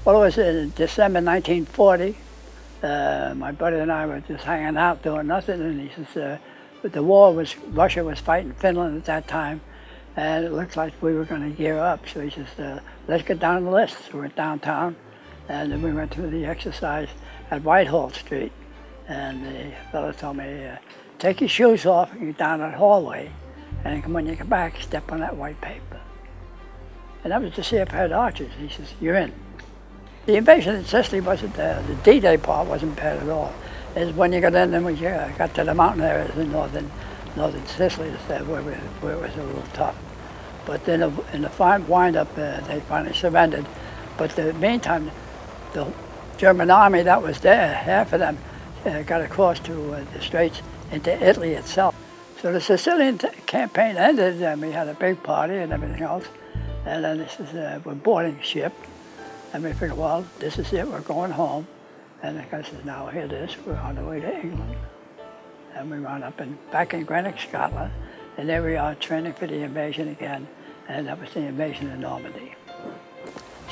Well, it was in December 1940. My brother and I were just hanging out doing nothing, and he says, but the war was, Russia was fighting Finland at that time, and it looked like we were going to gear up. So he says, let's get down the list. So we went downtown, and then we went to the exercise at Whitehall Street. And the fellow told me, take your shoes off and get down that hallway, and when you come back, step on that white paper. And that was to see if I had archers. He says, you're in. The invasion in Sicily wasn't, the D-Day part wasn't bad at all. It's when you got in, then we got to the mountain areas in northern Sicily, where it was a little tough. But then in the wind-up, they finally surrendered. But in the meantime, the German army that was there, half of them got across to the Straits into Italy itself. So the Sicilian campaign ended, and we had a big party and everything else. And then this is, we're boarding a ship. And we figured, well, this is it, we're going home. And the guy says, now here it is, we're on the way to England. And we wound up back in Greenwich, Scotland. And there we are training for the invasion again. And that was the invasion of Normandy.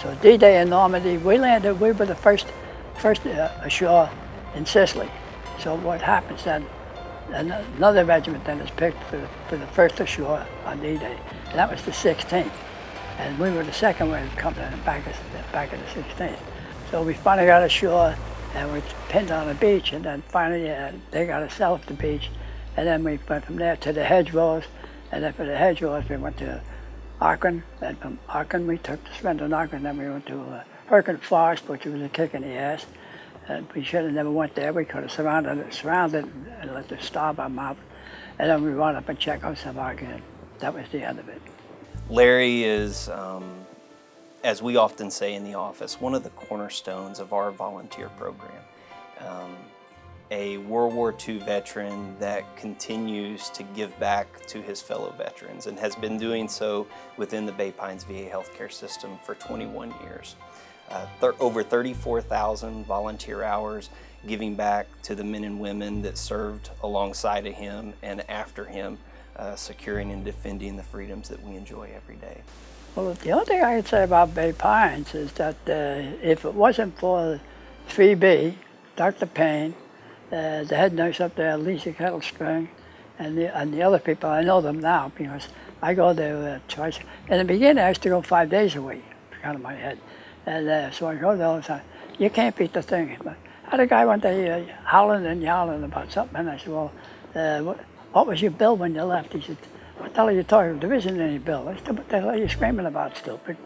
So D-Day in Normandy, we were the first ashore in Sicily. So what happens then, another regiment then is picked for the first ashore on D-Day. And that was the 16th. And we were the second wave coming in back of the 16th. So we finally got ashore, and we pinned on the beach, and then finally they got us off the beach. And then we went from there to the hedgerows, and then from the hedgerows we went to Aachen, and from Aachen we took the Swindon and Aachen, then we went to Hurken Forest, which was a kick in the ass. And we should have never went there. We could have surrounded and let the starboard mouth. And then we wound up in Czechoslovakia. That was the end of it. Larry is, as we often say in the office, one of the cornerstones of our volunteer program. A World War II veteran that continues to give back to his fellow veterans and has been doing so within the Bay Pines VA healthcare system for 21 years. Over 34,000 volunteer hours giving back to the men and women that served alongside of him and after him, securing and defending the freedoms that we enjoy every day. Well, the only thing I can say about Bay Pines is that if it wasn't for 3B, Dr. Payne, the head nurse up there, Lisa Kettlestring, and the other people, I know them now because I go there twice. In the beginning, I used to go 5 days a week, out of my head. And so I go there all the time. You can't beat the thing. But I had a guy one day howling and yowling about something, and I said, well, what was your bill when you left? He said, what the hell are you talking about? There isn't any bill. I said, what the hell are you screaming about, stupid?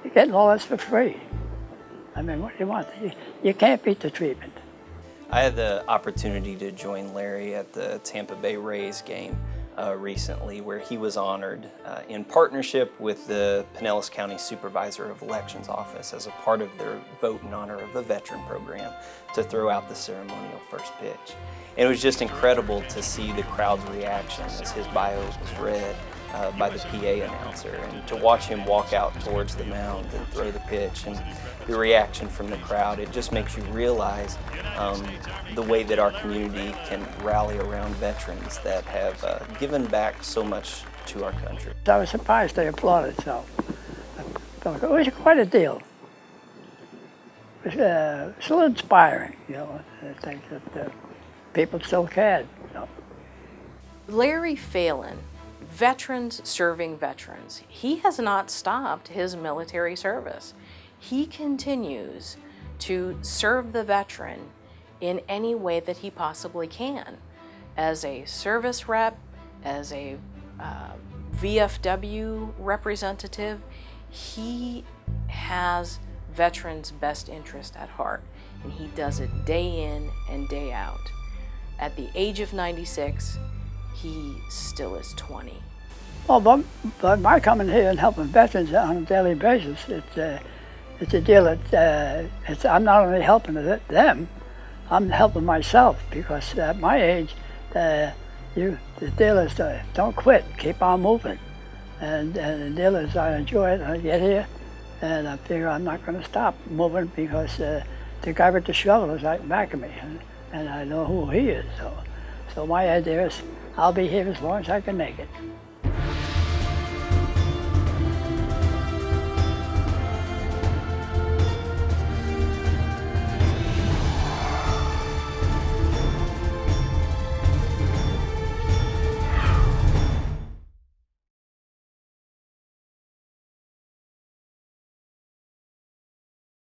You're getting all this for free. I mean, what do you want? You can't beat the treatment. I had the opportunity to join Larry at the Tampa Bay Rays game recently, where he was honored in partnership with the Pinellas County Supervisor of Elections Office as a part of their vote in honor of a veteran program to throw out the ceremonial first pitch. And it was just incredible to see the crowd's reaction as his bio was read by the PA announcer, and to watch him walk out towards the mound and throw the pitch, and the reaction from the crowd. It just makes you realize the way that our community can rally around veterans that have given back so much to our country. I was surprised they applauded, so it was quite a deal. It was still inspiring, you know, I think that people still cared. You know. Larry Phelan, veterans serving veterans, he has not stopped his military service. He continues to serve the veteran in any way that he possibly can. As a service rep, as a VFW representative, he has veterans' best interest at heart, and he does it day in and day out. At the age of 96, he still is 20. Well, but my coming here and helping veterans on a daily basis, it's a deal that I'm not only helping them, I'm helping myself, because at my age, the deal is don't quit, keep on moving. And the deal is I enjoy it, I get here, and I figure I'm not going to stop moving because the guy with the shovel is right back of me, and I know who he is. So my idea is I'll be here as long as I can make it.